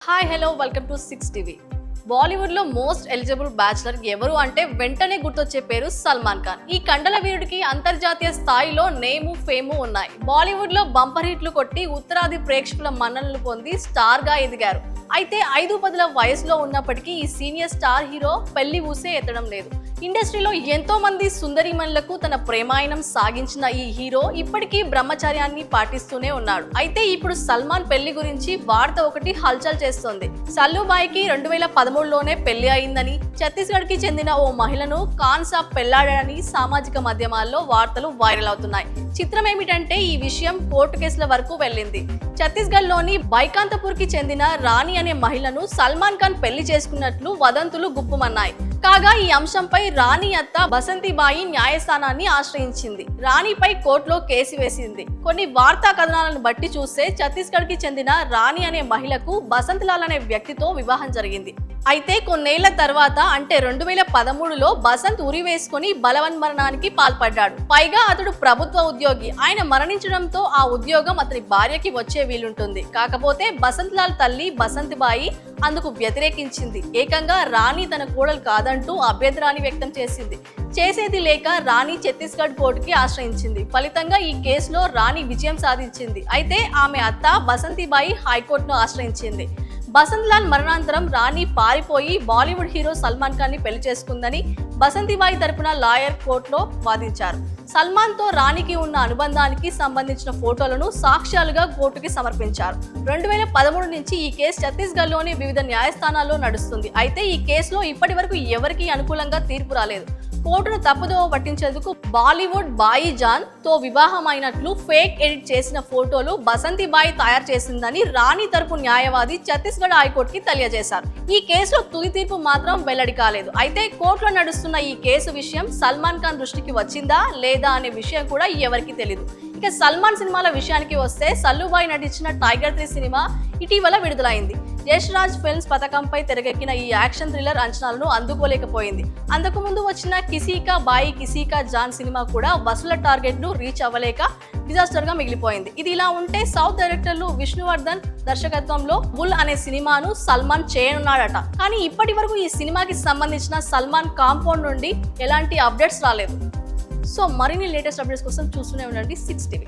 Hi hello welcome to 6 TV. Bollywood లో most eligible bachelor ఎవరు అంటే వెంటనే గుర్తొచ్చే పేరు సల్మాన్ ఖాన్. ఈ కండల వీరుడికి అంతర్జాతీయ స్థాయిలో నేము ఫేము ఉన్నాయి. బాలీవుడ్ లో బంపర్ హిట్లు కొట్టి ఉత్తరాది ప్రేక్షకుల మన్ననలు పొంది స్టార్ గా ఎదిగారు. అయితే 5-10 వయసులో ఉన్నప్పటికీ ఈ సీనియర్ స్టార్ హీరో పెళ్లి ఊసే ఎత్తడం లేదు. ఇండస్ట్రీలో ఎంతో మంది సుందరిమణులకు తన ప్రేమాయణం సాగించిన ఈ హీరో ఇప్పటికీ బ్రహ్మచర్యాన్ని పాటిస్తూనే ఉన్నాడు. అయితే ఇప్పుడు సల్మాన్ పెళ్లి గురించి వార్త ఒకటి హల్చల్ చేస్తోంది. సల్లుబాయికి 2013లోనే పెళ్లి అయిందని, ఛత్తీస్గఢ్ కి చెందిన ఓ మహిళను ఖాన్ సాబ్ పెళ్లాడాడని సామాజిక మాధ్యమాల్లో వార్తలు వైరల్ అవుతున్నాయి. చిత్రం ఏమిటంటే ఈ విషయం కోర్టు కేసుల వరకు వెళ్ళింది. ఛత్తీస్గఢ్ లోని బైకాంతపూర్ కి చెందిన రాణి అనే మహిళను సల్మాన్ ఖాన్ పెళ్లి చేసుకున్నట్లు వదంతులు గుప్పుమన్నాయి. కాగా ఈ అంశంపై రాణి అత్త బసంతిబాయి న్యాయస్థానాన్ని ఆశ్రయించింది. రాణిపై కోర్టులో కేసు వేసింది. కొన్ని వార్తా కథనాలను బట్టి చూస్తే ఛత్తీస్గఢ్ కి చెందిన రాణి అనే మహిళకు బసంత్లాల్ అనే వ్యక్తితో వివాహం జరిగింది. అయితే కొన్నేళ్ల తర్వాత అంటే 2013లో బసంత్ ఉరి వేసుకుని బలవన్మరణానికి పాల్పడ్డాడు. పైగా అతడు ప్రభుత్వ ఉద్యోగి. ఆయన మరణించడంతో ఆ ఉద్యోగం అతని భార్యకి వచ్చే వీలుంటుంది. కాకపోతే బసంత్లాల్ తల్లి బసంతిబాయి అందుకు వ్యతిరేకించింది. ఏకంగా రాణి తన కోడలు కాదంటూ అభ్యంతరాన్ని వ్యక్తం చేసింది. చేసేది లేక రాణి ఛత్తీస్గఢ్ కోర్టుకి ఆశ్రయించింది. ఫలితంగా ఈ కేసులో రాణి విజయం సాధించింది. అయితే ఆమె అత్త బసంతిబాయి హైకోర్టును ఆశ్రయించింది. బసంత్లాల్ మరణాంతరం రాణి పారిపోయి బాలీవుడ్ హీరో సల్మాన్ ఖాన్ ని పెళ్లి చేసుకుందని బసంతిబాయి తరపున లాయర్ కోర్టులో వాదించారు. సల్మాన్ తో రాణికి ఉన్న అనుబంధానికి సంబంధించిన ఫోటోలను సాక్ష్యాలుగా కోర్టుకి సమర్పించారు. 2013 నుంచి ఈ కేసు ఛత్తీస్గఢ్ లోని వివిధ న్యాయస్థానాల్లో నడుస్తుంది. అయితే ఈ కేసులో ఇప్పటి వరకు ఎవరికీ అనుకూలంగా తీర్పు రాలేదు. కోర్టును తప్పుదోవ పట్టించేందుకు బాలీవుడ్ బాయి జాన్ తో వివాహం అయినట్లు ఫేక్ ఎడిట్ చేసిన ఫోటోలు బసంతిబాయి తయారు చేసిందని రాణి తరపు న్యాయవాది ఛత్తీస్గఢ్ హైకోర్టుకి తెలియజేశారు. ఈ కేసులో తుది తీర్పు మాత్రం వెల్లడి కాలేదు. అయితే కోర్టులో నడుస్తున్న ఈ కేసు విషయం సల్మాన్ ఖాన్ దృష్టికి వచ్చిందా లేదా అనే విషయం కూడా ఎవరికీ తెలియదు. ఇక సల్మాన్ సినిమాల విషయానికి వస్తే సల్లుబాయి నటించిన టైగర్ 3 సినిమా ఇటీవల విడుదలైంది. యష్ రాజ్ ఫిల్మ్స్ పథకంపై తెరకెక్కిన ఈ యాక్షన్ థ్రిల్లర్ అంచనాలను అందుకోలేకపోయింది. అంతకు ముందు వచ్చిన కిసీకా బాయి కిసీకా జాన్ సినిమా కూడా వసూళ్ల టార్గెట్ ను రీచ్ అవ్వలేక డిజాస్టర్ గా మిగిలిపోయింది. ఇది ఇలా ఉంటే సౌత్ డైరెక్టర్లు విష్ణువర్ధన్ దర్శకత్వంలో బుల్ అనే సినిమాను సల్మాన్ చేయనున్నాడట. కానీ ఇప్పటి వరకు ఈ సినిమాకి సంబంధించిన సల్మాన్ కాంపౌండ్ నుండి ఎలాంటి అప్డేట్స్ రాలేదు. సో మరిన్ని లేటెస్ట్ అప్డేట్స్ కోసం చూస్తూనే ఉండండి 6 టీవీ.